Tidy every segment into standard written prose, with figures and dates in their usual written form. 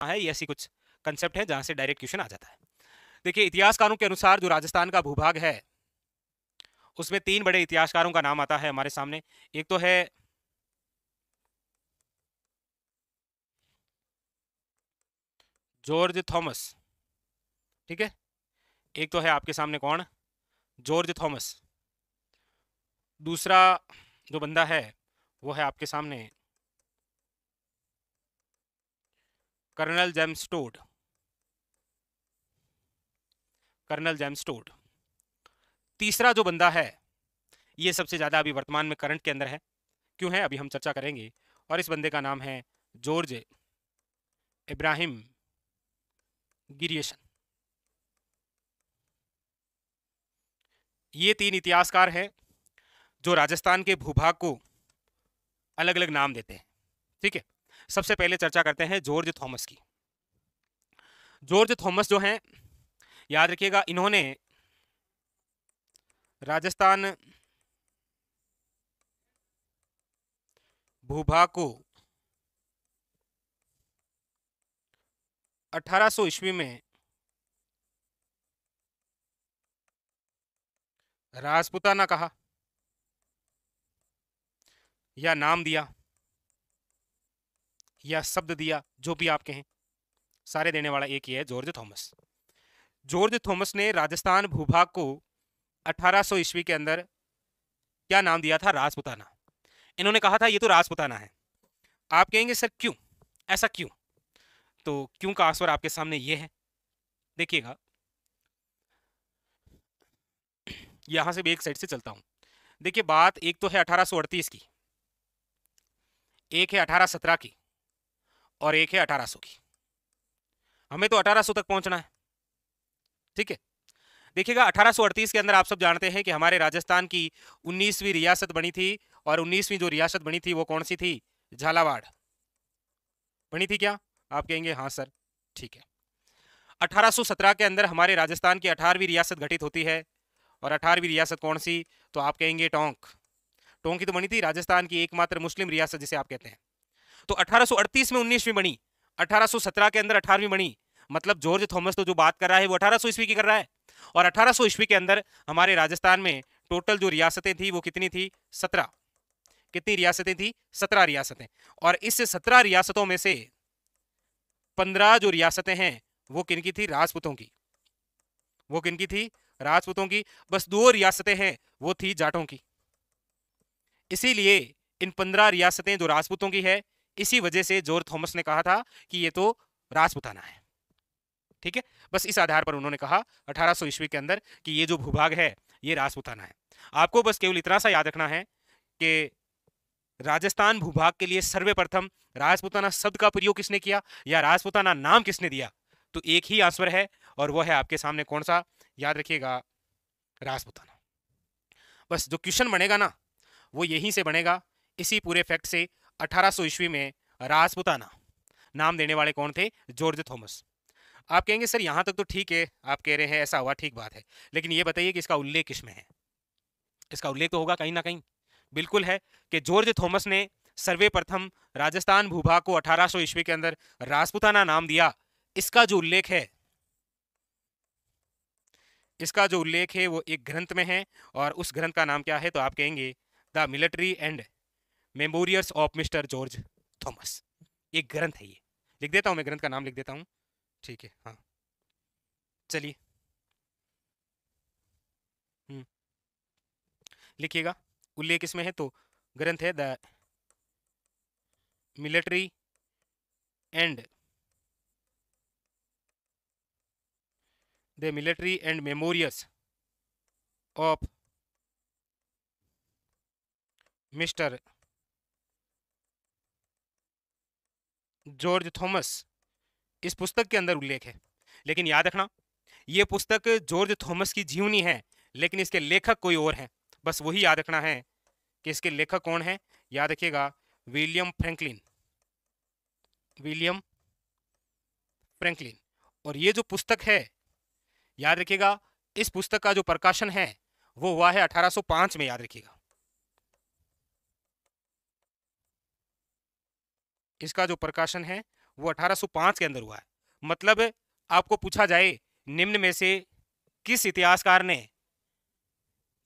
है, ये ऐसी कुछ कंसेप्ट है जहां से डायरेक्ट क्वेश्चन आ जाता है। देखिए, इतिहासकारों के अनुसार जो राजस्थान का भूभाग है उसमें 3 बड़े इतिहासकारों का नाम आता है हमारे सामने। एक तो है जॉर्ज थॉमस, ठीक है। एक तो है आपके सामने कौन, जॉर्ज थॉमस। दूसरा जो बंदा है वो है आपके सामने Colonel James Tod, Colonel James Tod. तीसरा जो बंदा है ये सबसे ज्यादा अभी वर्तमान में करंट के अंदर है, क्यों है अभी हम चर्चा करेंगे, और इस बंदे का नाम है जॉर्ज इब्राहिम गिरियसन। ये 3 इतिहासकार हैं जो राजस्थान के भूभाग को अलग अलग नाम देते हैं, ठीक है। सबसे पहले चर्चा करते हैं जॉर्ज थॉमस की। जॉर्ज थॉमस जो हैं, याद रखिएगा, इन्होंने राजस्थान भूभाग को 1800 ईस्वी में राजपुताना कहा या नाम दिया या शब्द दिया, जो भी आप कहें, सारे देने वाला एक ही है, जॉर्ज थॉमस। जॉर्ज थॉमस ने राजस्थान भूभाग को 1800 ईस्वी के अंदर क्या नाम दिया था, राजपुताना। इन्होंने कहा था ये तो राजपुताना है। आप कहेंगे सर क्यों, ऐसा क्यों? तो क्यों का आंसर आपके सामने ये है, देखिएगा। यहां से भी एक साइड से चलता हूं। देखिए, बात एक तो है 1838 की, एक है 1817 की, और एक है 1800 की। हमें तो 1800 तक पहुंचना है, ठीक है। देखिएगा, 1838 के अंदर आप सब जानते हैं कि हमारे राजस्थान की 19वीं रियासत बनी थी, और 19वीं जो रियासत बनी थी वो कौन सी थी, झालावाड़ बनी थी क्या? आप कहेंगे हाँ सर, ठीक है। 1817 के अंदर हमारे राजस्थान की 18वीं रियासत गठित होती है, और 18वीं रियासत कौन सी? तो आप कहेंगे टोंक। टोंक की तो बनी थी, राजस्थान की एकमात्र मुस्लिम रियासत जिसे आप कहते हैं। तो 1838 में 19वीं बनी, 1817 के अंदर 18वीं बनी। मतलब जॉर्ज थॉमस तो जो बात कर रहा है वो 1800 ईस्वी की कर रहा है, और 1800 ईस्वी के अंदर हमारे राजस्थान में टोटल जो रियासतें थी वो कितनी थी, 17। कितनी रियासतें थी, 17 रियासतें। और इस 17 रियासतों में से 15 जो रियासतें हैं वो किनकी थी, राजपूतों की। वो किनकी थी, राजपूतों की। बस 2 रियासतें हैं, वो थी जाटों की। इसीलिए इन 15 रियासतें जो राजपूतों की है, इसी वजह से जॉर्ज थॉमस ने कहा था कि ये तो राजपुताना है, ठीक है। बस इस आधार पर उन्होंने कहा 1800 ईस्वी के अंदर कि ये जो भूभाग है ये राजपुताना है। आपको बस केवल इतना सा याद रखना है कि राजस्थान भूभाग के लिए सर्वप्रथम राजपुताना शब्द का प्रयोग किसने किया या राजपुताना नाम किसने दिया, तो एक ही आंसर है, और वो है आपके सामने कौन सा, याद रखिएगा, राजपुताना। बस जो क्वेश्चन बनेगा ना वो यहीं से बनेगा, इसी पूरे फैक्ट से। 1800 ईस्वी में राजपुताना नाम देने वाले कौन थे, जॉर्ज थॉमस। आप कहेंगे सर यहां तक तो ठीक है, आप कह रहे हैं ऐसा हुआ, ठीक बात है, लेकिन ये बताइए कि इसका उल्लेख किसमें है? इसका उल्लेख तो होगा कहीं ना कहीं, बिल्कुल है, कि जॉर्ज थॉमस ने सर्वप्रथम राजस्थान भूभाग को 1800 ईस्वी के अंदर राजपुताना नाम दिया। इसका जो उल्लेख है, इसका जो उल्लेख है वो एक ग्रंथ में है, और उस ग्रंथ का नाम क्या है, तो आप कहेंगे the military and memorials of mister George Thomas. एक ग्रंथ है ये, लिख देता हूं, मैं ग्रंथ का नाम लिख देता हूं, ठीक है। हाँ, चलिए, लिखिएगा, उल्लेख इसमें है, तो ग्रंथ है the military and memorials of mister George Thomas. इस पुस्तक के अंदर उल्लेख है, लेकिन याद रखना ये पुस्तक जॉर्ज थॉमस की जीवनी है, लेकिन इसके लेखक कोई और हैं। बस वही याद रखना है कि इसके लेखक कौन है, याद रखिएगा, विलियम फ्रैंकलिन, विलियम फ्रैंकलिन। और ये जो पुस्तक है, याद रखिएगा, इस पुस्तक का जो प्रकाशन है वो हुआ है 1805 में, याद रखिएगा। इसका जो प्रकाशन है वो 1805 के अंदर हुआ है। मतलब आपको पूछा जाए निम्न में से किस इतिहासकार ने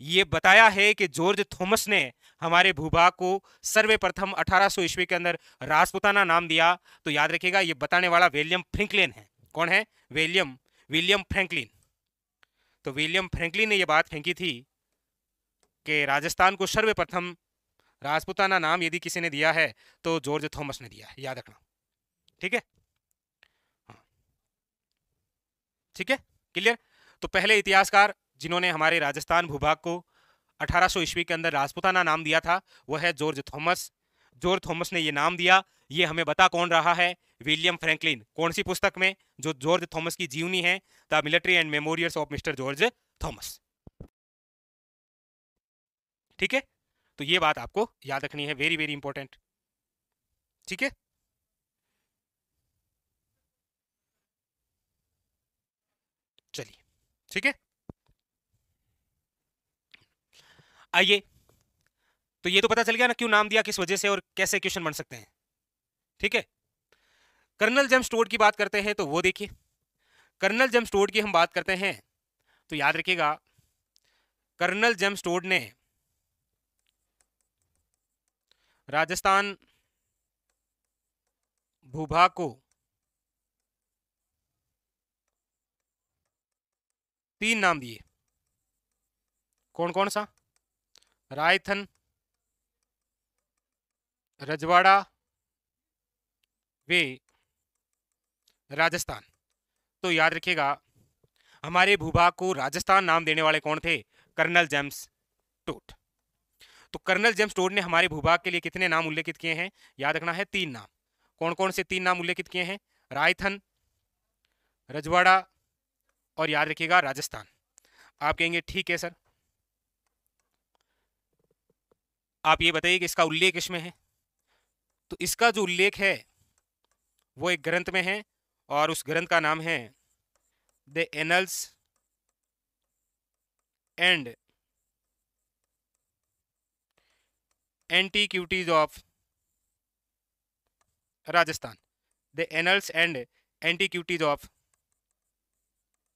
ये बताया है कि जॉर्ज थॉमस ने हमारे भूभाग को सर्वप्रथम 1800 ईस्वी के अंदर राजपुताना नाम दिया, तो याद रखिएगा ये बताने वाला विलियम फ्रैंकलिन है। कौन है? William Franklin. तो विलियम फ्रैंकलिन ने ये बात फेंकी थी कि राजस्थान को सर्वप्रथम राजपुताना नाम यदि किसी ने दिया है तो जॉर्ज थॉमस ने दिया है, याद रखना। ठीक है, हाँ, ठीक है, क्लियर। तो पहले इतिहासकार जिन्होंने हमारे राजस्थान भूभाग को 1800 ईस्वी के अंदर राजपुताना नाम दिया था वह है जॉर्ज थॉमस। जॉर्ज थॉमस ने ये नाम दिया, ये हमें बता कौन रहा है? William Franklin. कौन सी पुस्तक में? जो जॉर्ज थॉमस की जीवनी है, the military and memorials of mister George Thomas. ठीक है, तो ये बात आपको याद रखनी है, वेरी वेरी इंपॉर्टेंट। ठीक है, चलिए, ठीक है, आइए। तो ये तो पता चल गया ना क्यों नाम दिया, किस वजह से, और कैसे क्वेश्चन बन सकते हैं। ठीक है, कर्नल जेम्स टोड की बात करते हैं तो वो देखिए, कर्नल जेम्स टोड की हम बात करते हैं तो याद रखिएगा कर्नल जेम्स टोड ने राजस्थान भूभाग को 3 नाम दिए। कौन कौन सा? रायथन, रजवाड़ा, वे राजस्थान। तो याद रखिएगा हमारे भूभाग को राजस्थान नाम देने वाले कौन थे? Colonel James Tod. तो कर्नल जेम्स टोड ने हमारे भूभाग के लिए कितने नाम उल्लेखित किए हैं? याद रखना है 3 नाम। कौन कौन से 3 नाम उल्लेखित किए हैं? रायथन, रजवाड़ा और याद रखिएगा राजस्थान। आप कहेंगे ठीक है सर, आप ये बताइए कि इसका उल्लेख इसमें है। तो इसका जो उल्लेख है वो एक ग्रंथ में है और उस ग्रंथ का नाम है the annuls and antiquities of Rajasthan. The annuls and antiquities of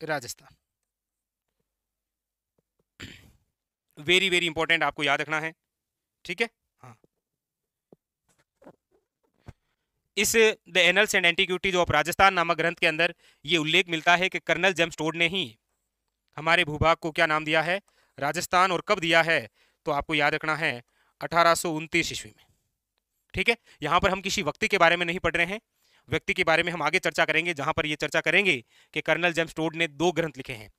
Rajasthan. Very very important, आपको याद रखना है। ठीक है, हाँ, इस the annuls and antiquities of Rajasthan नामक ग्रंथ के अंदर ये उल्लेख मिलता है कि कर्नल जेम्स टोड ने ही हमारे भूभाग को क्या नाम दिया है? राजस्थान। और कब दिया है? तो आपको याद रखना है 1829 ईस्वी में। ठीक है, यहां पर हम किसी व्यक्ति के बारे में नहीं पढ़ रहे हैं, व्यक्ति के बारे में हम आगे चर्चा करेंगे, जहां पर ये चर्चा करेंगे कि कर्नल जेम्स टोड ने 2 ग्रंथ लिखे हैं।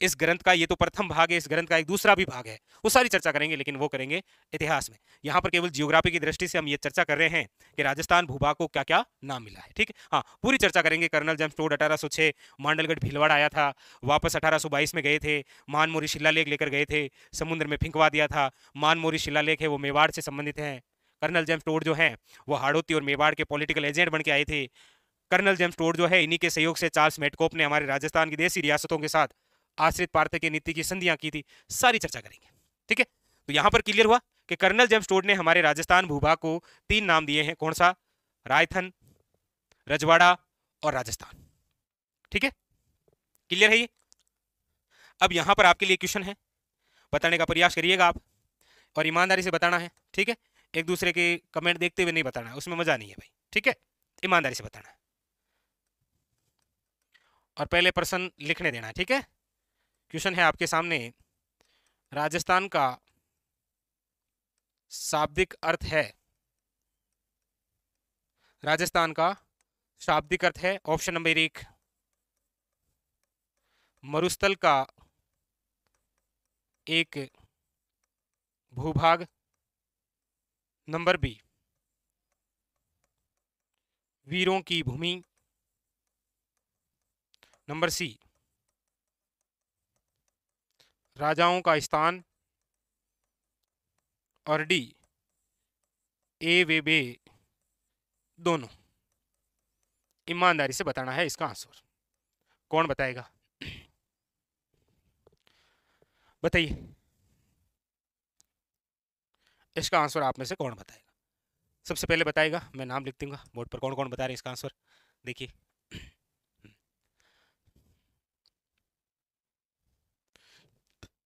इस ग्रंथ का ये तो प्रथम भाग है, इस ग्रंथ का एक दूसरा भी भाग है, वो सारी चर्चा करेंगे, लेकिन वो करेंगे इतिहास में। यहाँ पर केवल जियोग्राफी की दृष्टि से हम ये चर्चा कर रहे हैं कि राजस्थान भूभाग को क्या क्या नाम मिला है। ठीक है, हाँ, पूरी चर्चा करेंगे। Colonel James Tod 1806 Mandalgarh Bhilwara आया था, वापस 1822 में गए थे, मानमोरी शिलालेख लेकर गए थे, समुद्र में फिंकवा दिया था। मानमोरी शिलालेख है वो मेवाड़ से संबंधित है। कर्नल जेम्स टोड जो है वो हाड़ौती और मेवाड़ के पॉलिटिकल एजेंट बन के आए थे। कर्नल जेम्स टोड जो है इन्हीं के सहयोग से चार्ल्स मेटकोप ने हमारे राजस्थान की देशी रियासतों के साथ आश्रित पार्थक्य नीति की संधियां की थी, सारी चर्चा करेंगे। ठीक है, तो यहां पर क्लियर हुआ कि कर्नल जेम्स टोड ने हमारे राजस्थान भूभाग को 3 नाम दिए हैं। कौन सा? रायथन, रजवाड़ा और राजस्थान। ठीक है, क्लियर है ये? अब यहां पर आपके लिए क्वेश्चन है, बताने का प्रयास करिएगा आप, और ईमानदारी से बताना है। ठीक है, एक दूसरे के कमेंट देखते हुए नहीं बताना है, उसमें मजा नहीं है भाई। ठीक है, ईमानदारी से बताना है और पहले प्रश्न लिखने देना है। ठीक है, क्वेश्चन है आपके सामने, राजस्थान का शाब्दिक अर्थ है, राजस्थान का शाब्दिक अर्थ है ऑप्शन नंबर 1 मरुस्थल का एक भूभाग, नंबर बी वीरों की भूमि, नंबर सी राजाओं का स्थान, और डी ए वे बे दोनों। ईमानदारी से बताना है इसका आंसर। कौन बताएगा? बताइए, इसका आंसर आप में से कौन बताएगा? सबसे पहले बताएगा, मैं नाम लिख दूंगा बोर्ड पर, कौन कौन बता रहे हैं इसका आंसर। देखिए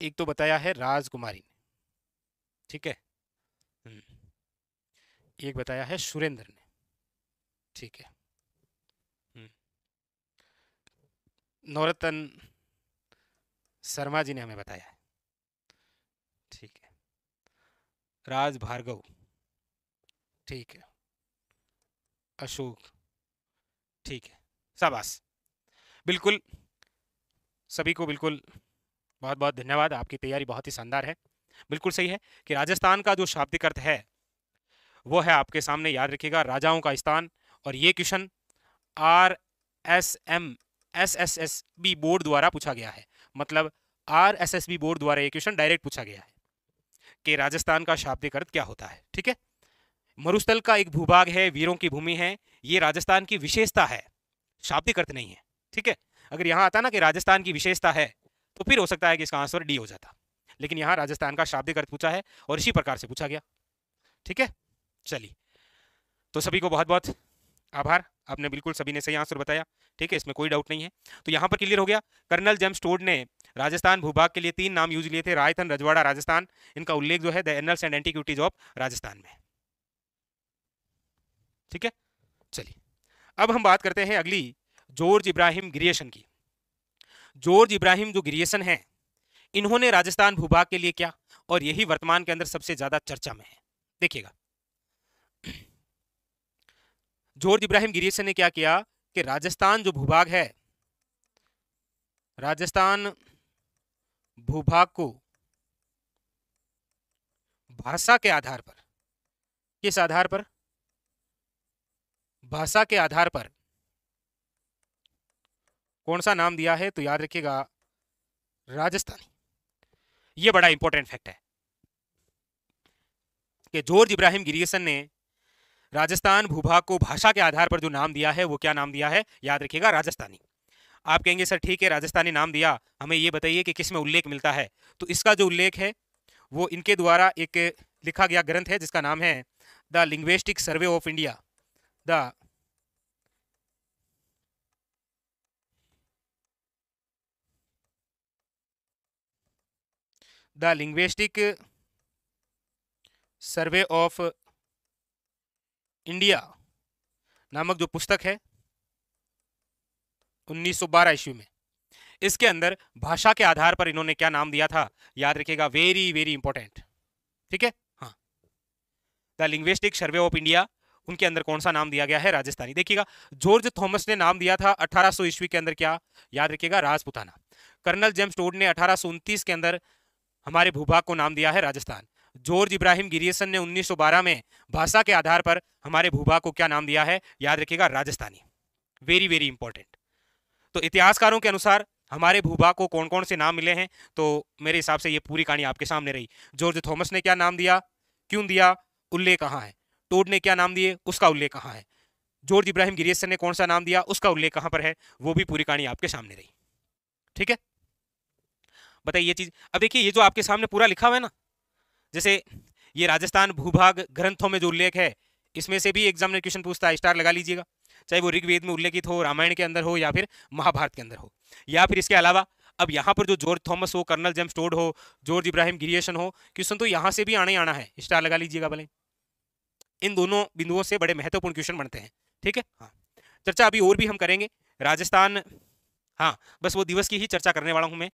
एक तो बताया है राजकुमारी ने, ठीक है। एक बताया है सुरेंद्र ने, ठीक है। नवरत्न शर्मा जी ने हमें बताया है, ठीक है। राज भार्गव, ठीक है। अशोक, ठीक है। शाबाश, बिल्कुल सभी को बिल्कुल बहुत बहुत धन्यवाद, आपकी तैयारी बहुत ही शानदार है। बिल्कुल सही है कि राजस्थान का जो शाब्दिक अर्थ है वो है आपके सामने, याद रखिएगा, राजाओं का स्थान। और ये क्वेश्चन RSMSSSB बोर्ड द्वारा पूछा गया है, मतलब RSSB बोर्ड द्वारा ये क्वेश्चन डायरेक्ट पूछा गया है कि राजस्थान का शाब्दिक अर्थ क्या होता है, ठीक है। मरुस्थल का एक भूभाग है, वीरों की भूमि है, ये राजस्थान की विशेषता है, शाब्दिक अर्थ नहीं है, ठीक है। अगर यहां आता ना कि राजस्थान की विशेषता है तो फिर हो सकता है कि इसका आंसर डी हो जाता, लेकिन यहां राजस्थान का शाब्दिक अर्थ पूछा है और इसी प्रकार से पूछा गया, ठीक है। चलिए, तो सभी को बहुत बहुत आभार, आपने बिल्कुल सभी ने सही आंसर बताया, ठीक है, इसमें कोई डाउट नहीं है। तो यहाँ पर क्लियर हो गया, कर्नल जेम्स टोड ने राजस्थान भूभाग के लिए 3 नाम यूज लिए थे, रायथन, रजवाड़ा, राजस्थान। इनका उल्लेख जो है the annuls and antiquities of Rajasthan में, ठीक है। चलिए, अब हम बात करते हैं अगली जॉर्ज इब्राहिम ग्रियर्सन की। जॉर्ज इब्राहिम जो ग्रियर्सन है, इन्होंने राजस्थान भूभाग के लिए क्या, और यही वर्तमान के अंदर सबसे ज्यादा चर्चा में है। देखिएगा, जॉर्ज इब्राहिम ग्रियर्सन ने क्या किया कि राजस्थान जो भूभाग है, राजस्थान भूभाग को भाषा के आधार पर, किस आधार पर, भाषा के आधार पर कौन सा नाम दिया है, तो याद रखिएगा राजस्थानी। यह बड़ा इंपॉर्टेंट फैक्ट है कि जॉर्ज इब्राहिम ग्रियर्सन ने राजस्थान भूभाग को भाषा के आधार पर जो नाम दिया है वो क्या नाम दिया है, याद रखिएगा राजस्थानी। आप कहेंगे सर ठीक है राजस्थानी नाम दिया, हमें ये बताइए कि किस में उल्लेख मिलता है। तो इसका जो उल्लेख है वो इनके द्वारा एक लिखा गया ग्रंथ है जिसका नाम है the linguistic survey of India, the linguistic survey of India नामक जो पुस्तक है 1912 ईस्वी में, इसके अंदर भाषा के आधार पर इन्होंने क्या नाम दिया था, याद रखिएगा, वेरी वेरी इंपॉर्टेंट, ठीक है। हाँ, the linguistic survey of India, उनके अंदर कौन सा नाम दिया गया है, राजस्थानी। देखिएगा, जॉर्ज थॉमस ने नाम दिया था 1800 ईस्वी के अंदर क्या, याद रखिएगा राजपुताना। कर्नल जेम्स टोड ने 1829 के अंदर हमारे भूभाग को नाम दिया है राजस्थान। जॉर्ज इब्राहिम ग्रियर्सन ने 1912 में भाषा के आधार पर हमारे भूभाग को क्या नाम दिया है, याद रखिएगा राजस्थानी। Very very important. तो इतिहासकारों के अनुसार हमारे भूभाग को कौन कौन से नाम मिले हैं, तो मेरे हिसाब से ये पूरी कहानी आपके सामने रही। जॉर्ज थॉमस ने क्या नाम दिया, क्यों दिया, उल्लेख कहाँ है। टोड ने क्या नाम दिए, उसका उल्लेख कहाँ है। जॉर्ज इब्राहिम ग्रियर्सन ने कौन सा नाम दिया, उसका उल्लेख कहाँ पर है, वो भी पूरी कहानी आपके सामने रही, ठीक है। बताइए ये चीज, अब देखिए ये जो आपके सामने पूरा लिखा हुआ है ना, जैसे ये राजस्थान भूभाग ग्रंथों में जो उल्लेख है, इसमें से भी एग्जाम में क्वेश्चन पूछता है, स्टार लगा लीजिएगा, चाहे वो ऋग्वेद में उल्लेखित हो, रामायण के अंदर हो, या फिर महाभारत के अंदर हो, या फिर इसके अलावा अब यहाँ पर जो जॉर्ज थॉमस हो, कर्नल जेम्स टोड हो, जॉर्ज इब्राहिम ग्रियर्सन हो, क्वेश्चन तो यहाँ से भी आना ही आना है, स्टार लगा लीजिएगा भले। इन दोनों बिंदुओं से बड़े महत्वपूर्ण क्वेश्चन बनते हैं, ठीक है। हाँ, चर्चा अभी और भी हम करेंगे राजस्थान, हाँ बस वो दिवस की ही चर्चा करने वाला हूं मैं,